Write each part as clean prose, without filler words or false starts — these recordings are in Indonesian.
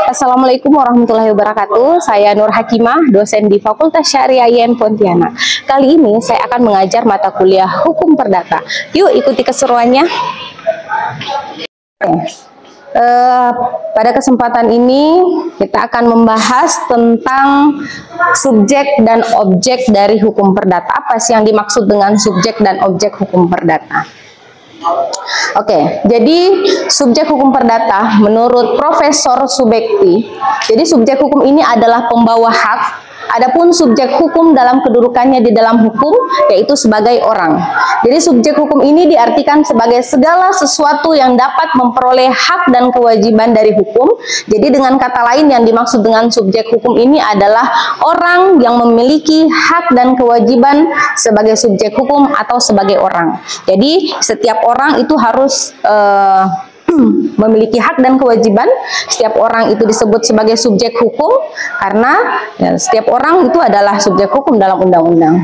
Assalamualaikum warahmatullahi wabarakatuh. Saya Nur Hakimah, dosen di Fakultas Syariah IAIN Pontianak. Kali ini saya akan mengajar mata kuliah Hukum Perdata. Yuk ikuti keseruannya. Pada kesempatan ini kita akan membahas tentang subjek dan objek dari hukum perdata. Apa sih yang dimaksud dengan subjek dan objek hukum perdata? Oke, jadi subjek hukum perdata menurut Profesor Subekti, jadi subjek hukum ini adalah pembawa hak. Adapun subjek hukum dalam kedudukannya di dalam hukum yaitu sebagai orang. Jadi subjek hukum ini diartikan sebagai segala sesuatu yang dapat memperoleh hak dan kewajiban dari hukum. Jadi dengan kata lain yang dimaksud dengan subjek hukum ini adalah orang yang memiliki hak dan kewajiban sebagai subjek hukum atau sebagai orang. Jadi setiap orang itu harus memiliki hak dan kewajiban. Setiap orang itu disebut sebagai subjek hukum karena ya, setiap orang itu adalah subjek hukum dalam undang-undang.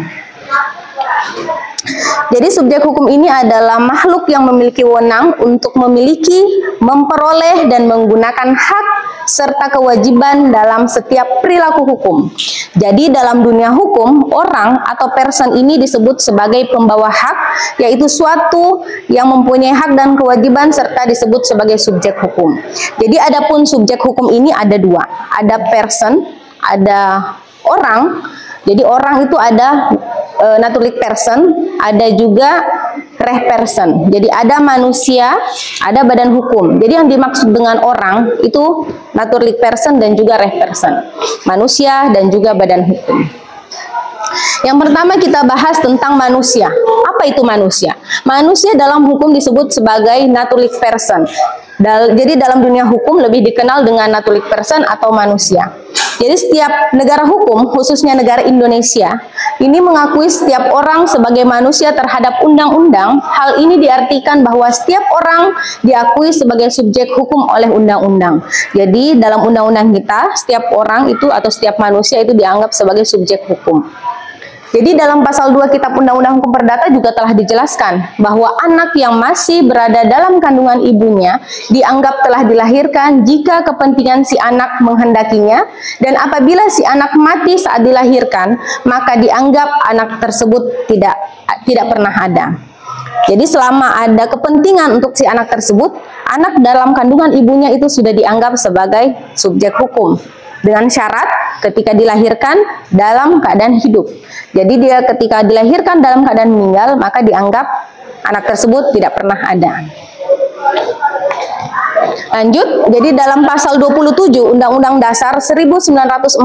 Jadi subjek hukum ini adalah makhluk yang memiliki wewenang untuk memiliki, memperoleh, dan menggunakan hak serta kewajiban dalam setiap perilaku hukum. Jadi dalam dunia hukum, orang atau person ini disebut sebagai pembawa hak, yaitu suatu yang mempunyai hak dan kewajiban serta disebut sebagai subjek hukum. Jadi adapun subjek hukum ini ada dua, ada person, ada orang. Jadi orang itu ada naturalistic person, ada juga reh person. Jadi ada manusia, ada badan hukum. Jadi yang dimaksud dengan orang itu naturalistic person dan juga reh person. Manusia dan juga badan hukum. Yang pertama kita bahas tentang manusia. Apa itu manusia? Manusia dalam hukum disebut sebagai naturalistic person. Jadi dalam dunia hukum lebih dikenal dengan naturalistic person atau manusia. Jadi setiap negara hukum, khususnya negara Indonesia, ini mengakui setiap orang sebagai manusia terhadap undang-undang. Hal ini diartikan bahwa setiap orang diakui sebagai subjek hukum oleh undang-undang. Jadi dalam undang-undang kita, setiap orang itu atau setiap manusia itu dianggap sebagai subjek hukum. Jadi dalam pasal 2 Kitab Undang-Undang Hukum Perdata juga telah dijelaskan bahwa anak yang masih berada dalam kandungan ibunya dianggap telah dilahirkan jika kepentingan si anak menghendakinya, dan apabila si anak mati saat dilahirkan, maka dianggap anak tersebut tidak pernah ada. Jadi selama ada kepentingan untuk si anak tersebut, anak dalam kandungan ibunya itu sudah dianggap sebagai subjek hukum. Dengan syarat ketika dilahirkan dalam keadaan hidup. Jadi dia ketika dilahirkan dalam keadaan meninggal, maka dianggap anak tersebut tidak pernah ada. Lanjut, jadi dalam pasal 27 Undang-Undang Dasar 1945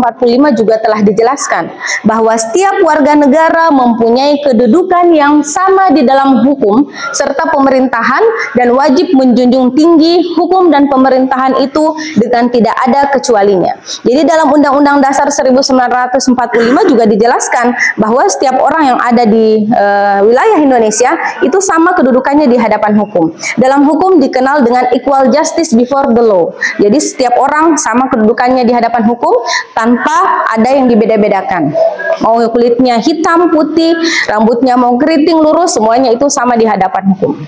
juga telah dijelaskan bahwa setiap warga negara mempunyai kedudukan yang sama di dalam hukum serta pemerintahan dan wajib menjunjung tinggi hukum dan pemerintahan itu dengan tidak ada kecualinya. Jadi dalam Undang-Undang Dasar 1945 juga dijelaskan bahwa setiap orang yang ada di wilayah Indonesia itu sama kedudukannya di hadapan hukum. Dalam hukum dikenal dengan equal justice before the law. Jadi setiap orang sama kedudukannya di hadapan hukum tanpa ada yang dibeda-bedakan. Mau kulitnya hitam, putih, rambutnya mau keriting, lurus, semuanya itu sama di hadapan hukum.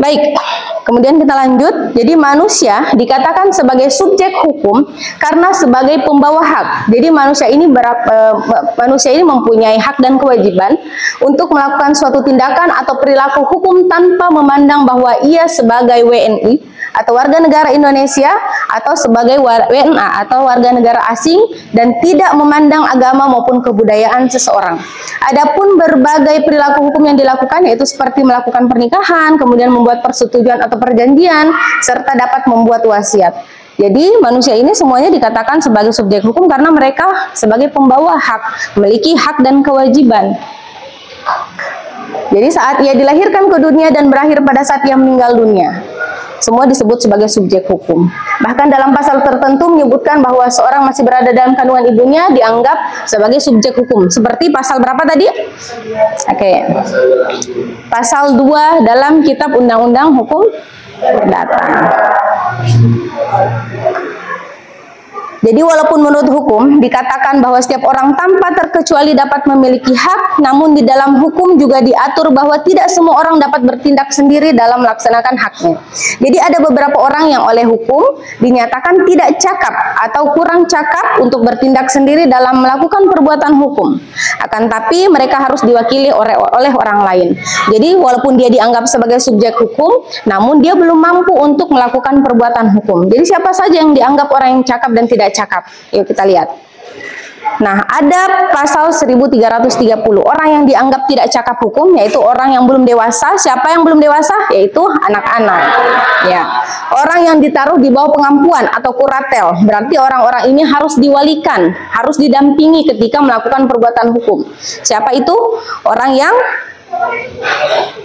Baik, kemudian kita lanjut. Jadi manusia dikatakan sebagai subjek hukum karena sebagai pembawa hak. Jadi manusia ini mempunyai hak dan kewajiban untuk melakukan suatu tindakan atau perilaku hukum tanpa memandang bahwa ia sebagai WNI atau warga negara Indonesia atau sebagai WNA atau warga negara asing dan tidak memandang agama maupun kebudayaan seseorang. Adapun berbagai perilaku hukum yang dilakukan yaitu seperti melakukan pernikahan, kemudian membuat persetujuan atau perjanjian, serta dapat membuat wasiat. Jadi manusia ini semuanya dikatakan sebagai subjek hukum karena mereka sebagai pembawa hak, memiliki hak dan kewajiban. Jadi saat ia dilahirkan ke dunia dan berakhir pada saat ia meninggal dunia, semua disebut sebagai subjek hukum. Bahkan dalam pasal tertentu menyebutkan bahwa seorang masih berada dalam kandungan ibunya dianggap sebagai subjek hukum. Seperti pasal berapa tadi? Oke. Pasal 2 dalam Kitab Undang-Undang Hukum Perdata. Jadi walaupun menurut hukum dikatakan bahwa setiap orang tanpa terkecuali dapat memiliki hak, namun di dalam hukum juga diatur bahwa tidak semua orang dapat bertindak sendiri dalam melaksanakan haknya. Jadi ada beberapa orang yang oleh hukum dinyatakan tidak cakap atau kurang cakap untuk bertindak sendiri dalam melakukan perbuatan hukum. Akan tapi mereka harus diwakili oleh orang lain. Jadi walaupun dia dianggap sebagai subjek hukum, namun dia belum mampu untuk melakukan perbuatan hukum. Jadi siapa saja yang dianggap orang yang cakap dan tidak cakap? Yuk kita lihat. Nah, ada pasal 1330 orang yang dianggap tidak cakap hukum, yaitu orang yang belum dewasa. Siapa yang belum dewasa? Yaitu anak-anak. Ya, orang yang ditaruh di bawah pengampuan atau kuratel, berarti orang-orang ini harus diwalikan, harus didampingi ketika melakukan perbuatan hukum. Siapa itu?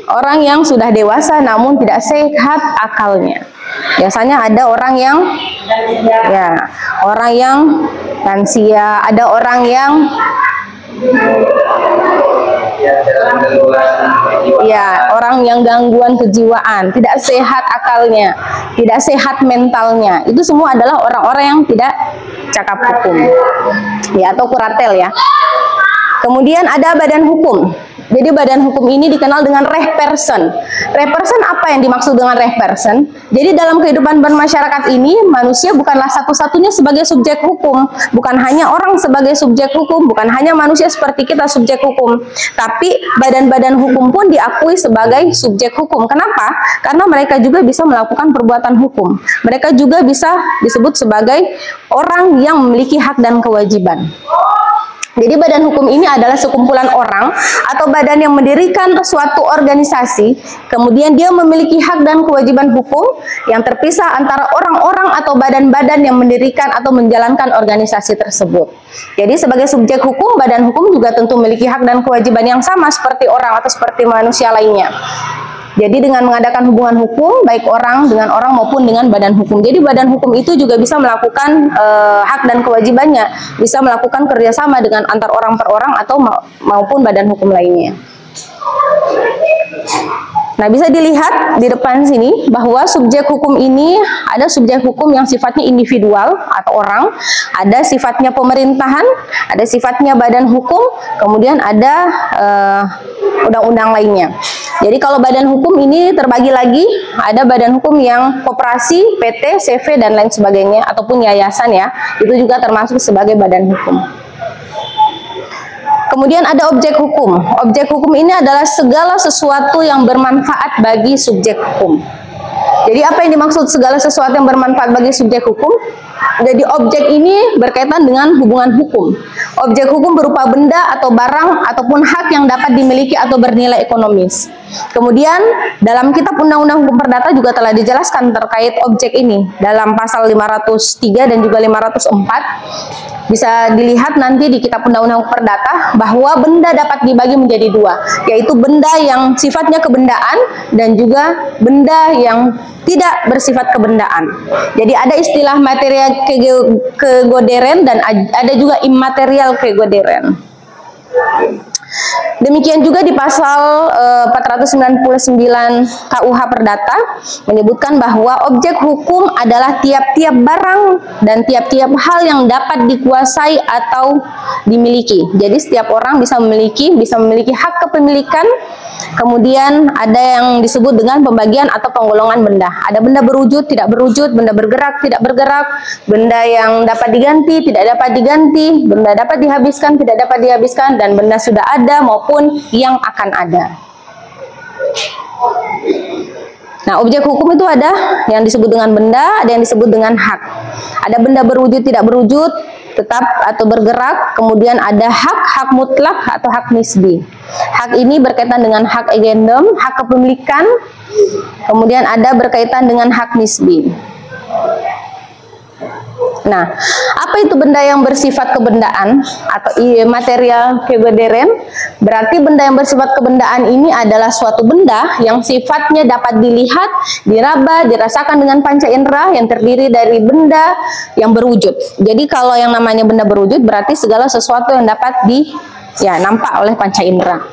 Orang yang sudah dewasa namun tidak sehat akalnya. Biasanya ada orang yang lansia, ada orang yang orang yang gangguan kejiwaan, tidak sehat akalnya, tidak sehat mentalnya. Itu semua adalah orang-orang yang tidak cakap hukum. Ya, atau kuratel ya. Kemudian ada badan hukum. Jadi badan hukum ini dikenal dengan rehperson. Rehperson apa yang dimaksud dengan rehperson? Jadi dalam kehidupan bermasyarakat ini, manusia bukanlah satu-satunya sebagai subjek hukum. Bukan hanya orang sebagai subjek hukum, bukan hanya manusia seperti kita subjek hukum. Tapi badan-badan hukum pun diakui sebagai subjek hukum. Kenapa? Karena mereka juga bisa melakukan perbuatan hukum. Mereka juga bisa disebut sebagai orang yang memiliki hak dan kewajiban. Jadi badan hukum ini adalah sekumpulan orang atau badan yang mendirikan suatu organisasi, kemudian dia memiliki hak dan kewajiban hukum yang terpisah antara orang-orang atau badan-badan yang mendirikan atau menjalankan organisasi tersebut. Jadi sebagai subjek hukum, badan hukum juga tentu memiliki hak dan kewajiban yang sama seperti orang atau seperti manusia lainnya. Jadi dengan mengadakan hubungan hukum, baik orang dengan orang maupun dengan badan hukum. Jadi badan hukum itu juga bisa melakukan hak dan kewajibannya, bisa melakukan kerjasama dengan antar orang per orang atau maupun badan hukum lainnya. Nah, bisa dilihat di depan sini bahwa subjek hukum ini ada subjek hukum yang sifatnya individual atau orang, ada sifatnya pemerintahan, ada sifatnya badan hukum, kemudian ada undang-undang lainnya. Jadi kalau badan hukum ini terbagi lagi, ada badan hukum yang koperasi, PT, CV, dan lain sebagainya, ataupun yayasan ya, itu juga termasuk sebagai badan hukum. Kemudian ada objek hukum. Objek hukum ini adalah segala sesuatu yang bermanfaat bagi subjek hukum. Jadi apa yang dimaksud segala sesuatu yang bermanfaat bagi subjek hukum? Jadi objek ini berkaitan dengan hubungan hukum. Objek hukum berupa benda atau barang ataupun hak yang dapat dimiliki atau bernilai ekonomis. Kemudian dalam kitab Undang-Undang Hukum Perdata juga telah dijelaskan terkait objek ini dalam pasal 503 dan juga 504. Bisa dilihat nanti di kitab Undang-Undang Hukum Perdata bahwa benda dapat dibagi menjadi dua, yaitu benda yang sifatnya kebendaan dan juga benda yang tidak bersifat kebendaan. Jadi ada istilah material kegoderen dan ada juga imaterial kegoderen. Demikian juga di pasal 499 KUH Perdata menyebutkan bahwa objek hukum adalah tiap-tiap barang dan tiap-tiap hal yang dapat dikuasai atau dimiliki. Jadi setiap orang bisa memiliki hak kepemilikan. Kemudian ada yang disebut dengan pembagian atau penggolongan benda. Ada benda berwujud, tidak berwujud, benda bergerak, tidak bergerak, benda yang dapat diganti, tidak dapat diganti, benda dapat dihabiskan, tidak dapat dihabiskan, dan benda sudah ada maupun yang akan ada. Nah, objek hukum itu ada yang disebut dengan benda, ada yang disebut dengan hak. Ada benda berwujud, tidak berwujud, tetap atau bergerak, kemudian ada hak mutlak atau hak nisbi. Hak ini berkaitan dengan hak agendum, hak kepemilikan, kemudian ada berkaitan dengan hak nisbi. Nah, apa itu benda yang bersifat kebendaan atau material kegoderen? Berarti benda yang bersifat kebendaan ini adalah suatu benda yang sifatnya dapat dilihat, diraba, dirasakan dengan panca indera yang terdiri dari benda yang berwujud. Jadi kalau yang namanya benda berwujud berarti segala sesuatu yang dapat nampak oleh panca indera.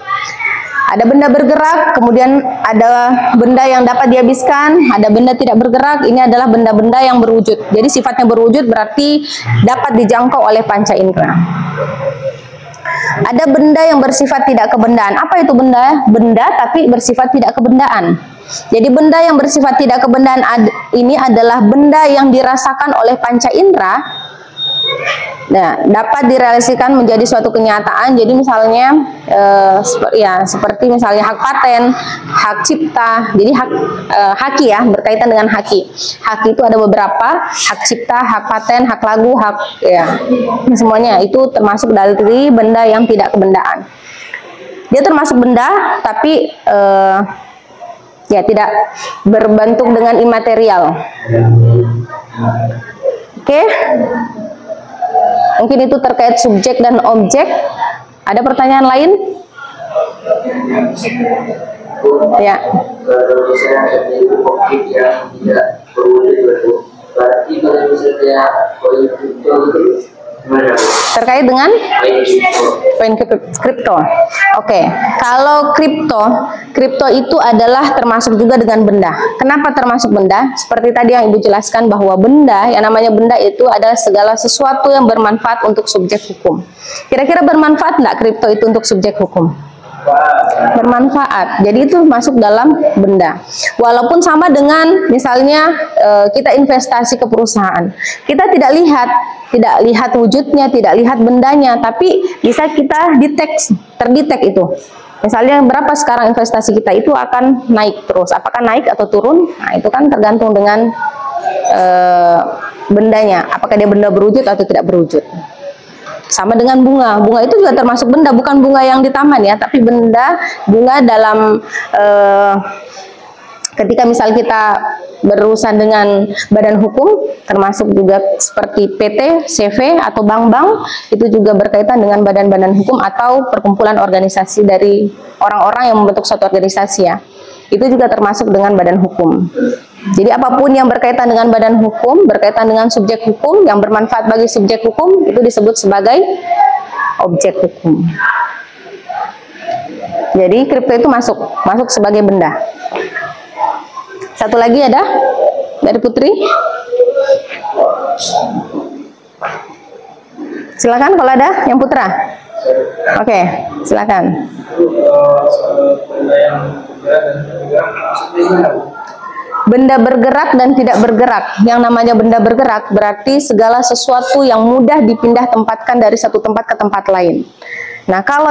Ada benda bergerak, kemudian ada benda yang dapat dihabiskan, ada benda tidak bergerak. Ini adalah benda-benda yang berwujud. Jadi sifatnya berwujud berarti dapat dijangkau oleh panca indera. Ada benda yang bersifat tidak kebendaan. Apa itu benda? Benda tapi bersifat tidak kebendaan. Jadi benda yang bersifat tidak kebendaan ini adalah benda yang dirasakan oleh panca indera. Nah, dapat direalisasikan menjadi suatu kenyataan. Jadi misalnya seperti misalnya hak paten, hak cipta. Jadi haki ya, berkaitan dengan haki. Haki itu ada beberapa, hak cipta, hak paten, hak lagu, hak ya. Semuanya itu termasuk dari benda yang tidak kebendaan. Dia termasuk benda tapi ya tidak berbentuk dengan imaterial. Oke. Mungkin itu terkait subjek dan objek. Ada pertanyaan lain? Ya. Terkait dengan koin kripto. Oke. Kalau kripto itu adalah termasuk juga dengan benda. Kenapa termasuk benda? Seperti tadi yang Ibu jelaskan bahwa benda, yang namanya benda itu adalah segala sesuatu yang bermanfaat untuk subjek hukum. Kira-kira bermanfaat enggak kripto itu untuk subjek hukum? Bermanfaat. Jadi itu masuk dalam benda. Walaupun sama dengan misalnya kita investasi ke perusahaan. Kita tidak lihat wujudnya, tidak lihat bendanya, tapi bisa kita terdetek itu. Misalnya berapa sekarang investasi kita itu akan naik terus. Apakah naik atau turun? Nah, itu kan tergantung dengan bendanya. Apakah dia benda berwujud atau tidak berwujud. Sama dengan bunga. Bunga itu juga termasuk benda, bukan bunga yang di taman ya, tapi bunga dalam ketika misal kita berurusan dengan badan hukum, termasuk juga seperti PT, CV, atau bank-bank, itu juga berkaitan dengan badan-badan hukum atau perkumpulan organisasi dari orang-orang yang membentuk suatu organisasi ya. Itu juga termasuk dengan badan hukum. Jadi apapun yang berkaitan dengan badan hukum, berkaitan dengan subjek hukum, yang bermanfaat bagi subjek hukum, itu disebut sebagai objek hukum. Jadi kripto itu masuk sebagai benda. Satu lagi ada dari Putri. Silakan kalau ada yang Putra. Oke, silakan. Benda bergerak dan tidak bergerak. Yang namanya benda bergerak berarti segala sesuatu yang mudah dipindah tempatkan dari satu tempat ke tempat lain. Nah, kalau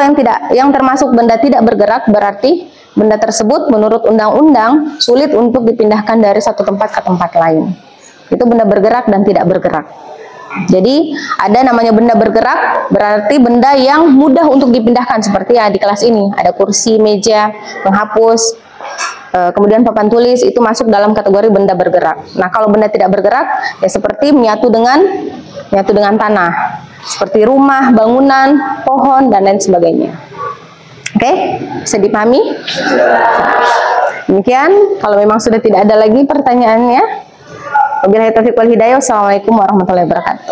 yang termasuk benda tidak bergerak berarti benda tersebut menurut undang-undang sulit untuk dipindahkan dari satu tempat ke tempat lain. Itu benda bergerak dan tidak bergerak. Jadi ada namanya benda bergerak berarti benda yang mudah untuk dipindahkan seperti ya di kelas ini ada kursi, meja, penghapus, kemudian papan tulis, itu masuk dalam kategori benda bergerak. Nah, kalau benda tidak bergerak ya seperti menyatu dengan tanah, seperti rumah, bangunan, pohon, dan lain sebagainya. Oke, bisa dipahami? Demikian, kalau memang sudah tidak ada lagi pertanyaannya. Wabillahi taufiq wal hidayah. Wassalamualaikum warahmatullahi wabarakatuh.